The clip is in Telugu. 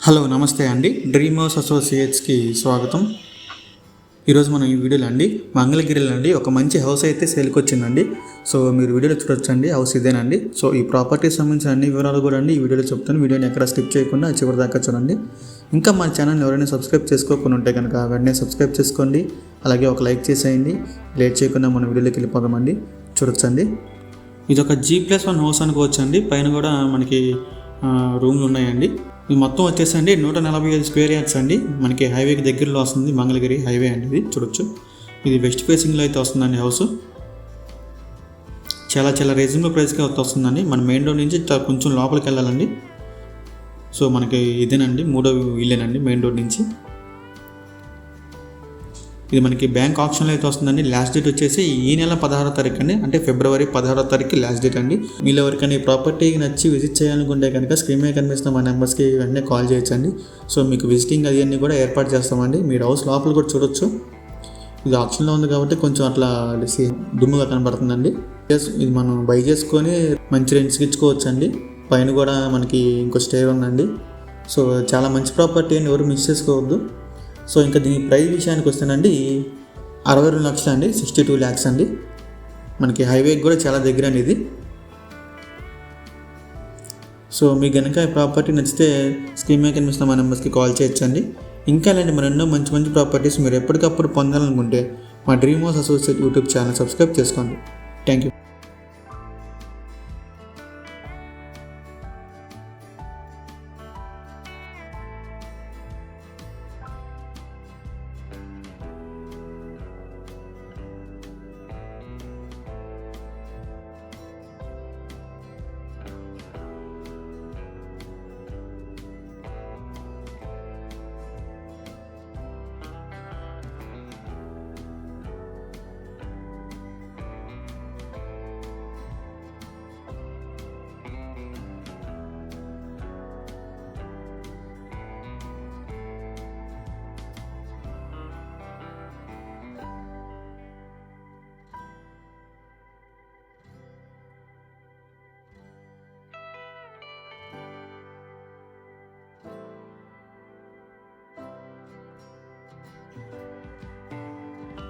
హలో నమస్తే అండి, డ్రీమ్ హౌస్ అసోసియేట్స్కి స్వాగతం. ఈరోజు మనం ఈ వీడియోలో అండి మంగళగిరిలో అండి ఒక మంచి హౌస్ అయితే సేల్కి వచ్చిందండి. సో మీరు వీడియోలో చూడొచ్చండి, హౌస్ ఇదేనండి. సో ఈ ప్రాపర్టీకి సంబంధించిన అన్ని వివరాలు కూడా అండి ఈ వీడియోలో చెప్తాను. వీడియోని ఎక్కడ స్కిప్ చేయకుండా చివరి దాకా చూడండి. ఇంకా మన ఛానల్ని ఎవరైనా సబ్స్క్రైబ్ చేసుకోకుండా ఉంటే కనుక వెంటనే సబ్స్క్రైబ్ చేసుకోండి. అలాగే ఒక లైక్ చేసేయండి. లేట్ చేయకుండా మన వీడియోలోకి వెళ్ళిపోదామండి. చూడొచ్చండి, ఇది ఒక G+1 హౌస్ అనుకోవచ్చండి. పైన కూడా మనకి రూమ్లు ఉన్నాయండి. ఇది మొత్తం వచ్చేసండి 145 స్క్వేర్ యార్డ్స్ అండి. మనకి హైవేకి దగ్గరలో వస్తుంది, మంగళగిరి హైవే అండి. ఇది చూడొచ్చు, ఇది వెస్ట్ ఫేసింగ్లో అయితే వస్తుందండి హౌస్. చాలా రీజనబుల్ ప్రైస్కి వస్తుందండి. మన మెయిన్ రోడ్ నుంచి కొంచెం లోపలికి వెళ్ళాలండి. సో మనకి ఇదేనండి 3వ ఇల్లేనండి మెయిన్ రోడ్ నుంచి. ఇది మనకి బ్యాంక్ ఆప్షన్లో అయితే వస్తుందండి. లాస్ట్ డేట్ వచ్చేసి ఈ నెల 16వ తారీఖు అండి, అంటే ఫిబ్రవరి 16వ తారీఖు లాస్ట్ డేట్ అండి. మీరు ఎవరికైనా ఈ ప్రాపర్టీకి నచ్చి విజిట్ చేయాలనుకుంటే కనుక స్క్రీన్ మీద కనిపిస్తున్న మా నెంబర్స్కి వెంటనే కాల్ చేయొచ్చండి. సో మీకు విజిటింగ్ అన్నీ కూడా ఏర్పాటు చేస్తామండి. మీరు హౌస్ లోపల కూడా చూడొచ్చు. ఇది ఆప్షన్లో ఉంది కాబట్టి కొంచెం అట్లా దుమ్ముగా కనబడుతుందండి. ఇది మనం బై చేసుకొని మంచి రెంట్స్కి ఇచ్చుకోవచ్చు అండి. పైన కూడా మనకి ఇంకో స్టేర్ ఉందండి. సో చాలా మంచి ప్రాపర్టీ అండి, ఎవరు మిస్ చేసుకోవద్దు. సో ఇంకా దీని ప్రైస్ విషయానికి వస్తేనండి 62 లక్షలు అండి, 62 lakhs అండి. మనకి హైవేకి కూడా చాలా దగ్గర అండి ఇది. సో మీకు కనుక ఈ ప్రాపర్టీ నచ్చితే స్క్రీన్ మీద కనిపిస్తున్న మా నెంబర్స్కి కాల్ చేయొచ్చండి. ఇంకా ఇలాంటి మన ఎన్నో మంచి ప్రాపర్టీస్ మీరు ఎప్పటికప్పుడు పొందాలనుకుంటే మా dream house associate YouTube channel subscribe చేసుకోండి. Thank you.